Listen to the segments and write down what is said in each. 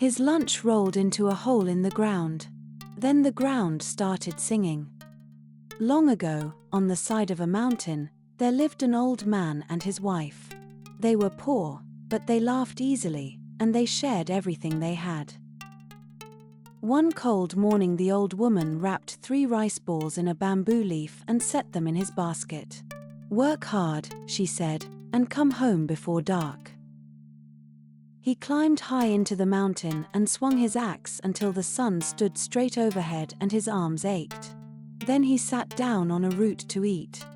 His lunch rolled into a hole in the ground. Then the ground started singing. Long ago, on the side of a mountain, there lived an old man and his wife. They were poor, but they laughed easily, and they shared everything they had. One cold morning the old woman wrapped 3 rice balls in a bamboo leaf and set them in his basket. "Work hard," she said, "and come home before dark." He climbed high into the mountain and swung his axe until the sun stood straight overhead and his arms ached. Then he sat down on a root to eat.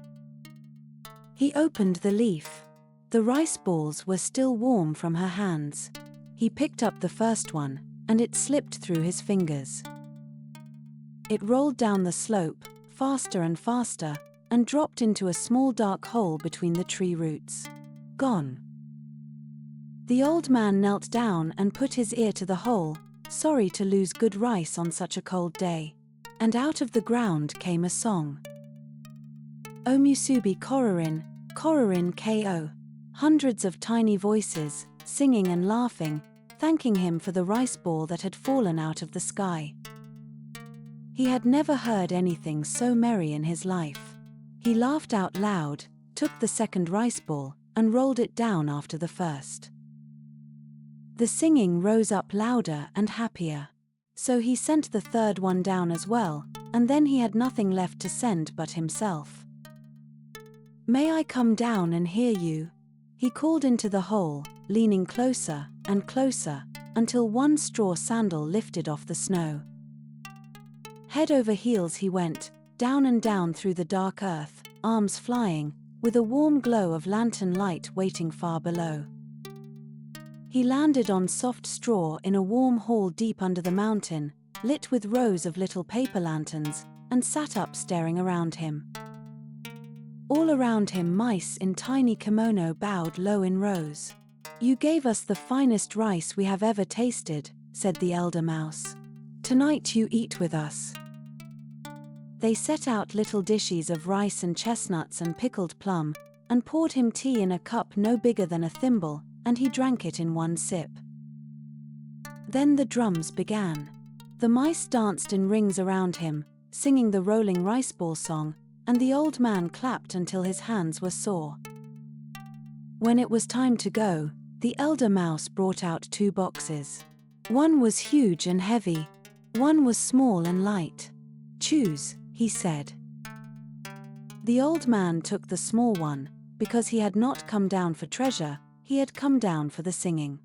He opened the leaf. The rice balls were still warm from her hands. He picked up the first one, and it slipped through his fingers. It rolled down the slope, faster and faster, and dropped into a small dark hole between the tree roots. Gone. The old man knelt down and put his ear to the hole, sorry to lose good rice on such a cold day. And out of the ground came a song. Omusubi-kororin, kororin ko. Hundreds of tiny voices, singing and laughing, thanking him for the rice ball that had fallen out of the sky. He had never heard anything so merry in his life. He laughed out loud, took the second rice ball, and rolled it down after the first. The singing rose up louder and happier. So he sent the third one down as well, and then he had nothing left to send but himself. "May I come down and hear you?" He called into the hole, leaning closer and closer, until one straw sandal lifted off the snow. Head over heels he went, down and down through the dark earth, arms flying, with a warm glow of lantern light waiting far below. He landed on soft straw in a warm hall deep under the mountain, lit with rows of little paper lanterns, and sat up staring around him. All around him mice in tiny kimono bowed low in rows. "You gave us the finest rice we have ever tasted," said the elder mouse. "Tonight you eat with us." They set out little dishes of rice and chestnuts and pickled plum, and poured him tea in a cup no bigger than a thimble, and he drank it in one sip. Then the drums began. The mice danced in rings around him, singing the rolling rice ball song, and the old man clapped until his hands were sore. When it was time to go, the elder mouse brought out 2 boxes. One was huge and heavy. One was small and light. "Choose," he said. The old man took the small one, because he had not come down for treasure, he had come down for the singing.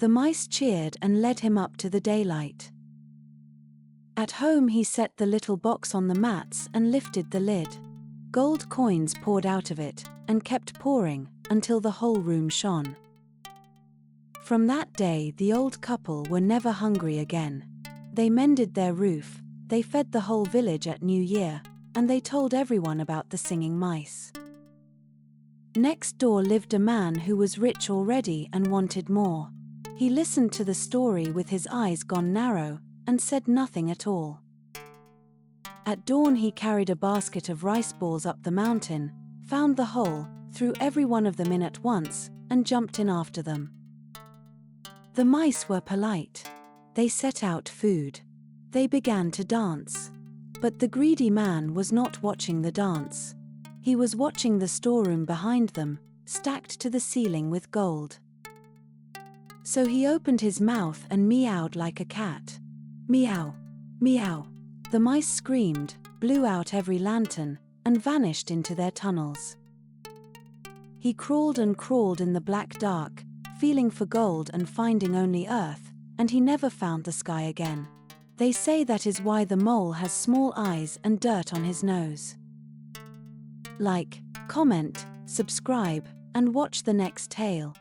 The mice cheered and led him up to the daylight. At home he set the little box on the mats and lifted the lid. Gold coins poured out of it, and kept pouring, until the whole room shone. From that day the old couple were never hungry again. They mended their roof, they fed the whole village at New Year, and they told everyone about the singing mice. Next door lived a man who was rich already and wanted more. He listened to the story with his eyes gone narrow, and said nothing at all. At dawn he carried a basket of rice balls up the mountain, found the hole, threw every one of them in at once, and jumped in after them. The mice were polite. They set out food. They began to dance. But the greedy man was not watching the dance. He was watching the storeroom behind them, stacked to the ceiling with gold. So he opened his mouth and meowed like a cat. "Meow, meow." The mice screamed, blew out every lantern, and vanished into their tunnels. He crawled and crawled in the black dark, feeling for gold and finding only earth, and he never found the sky again. They say that is why the mole has small eyes and dirt on his nose. Like, comment, subscribe, and watch the next tale.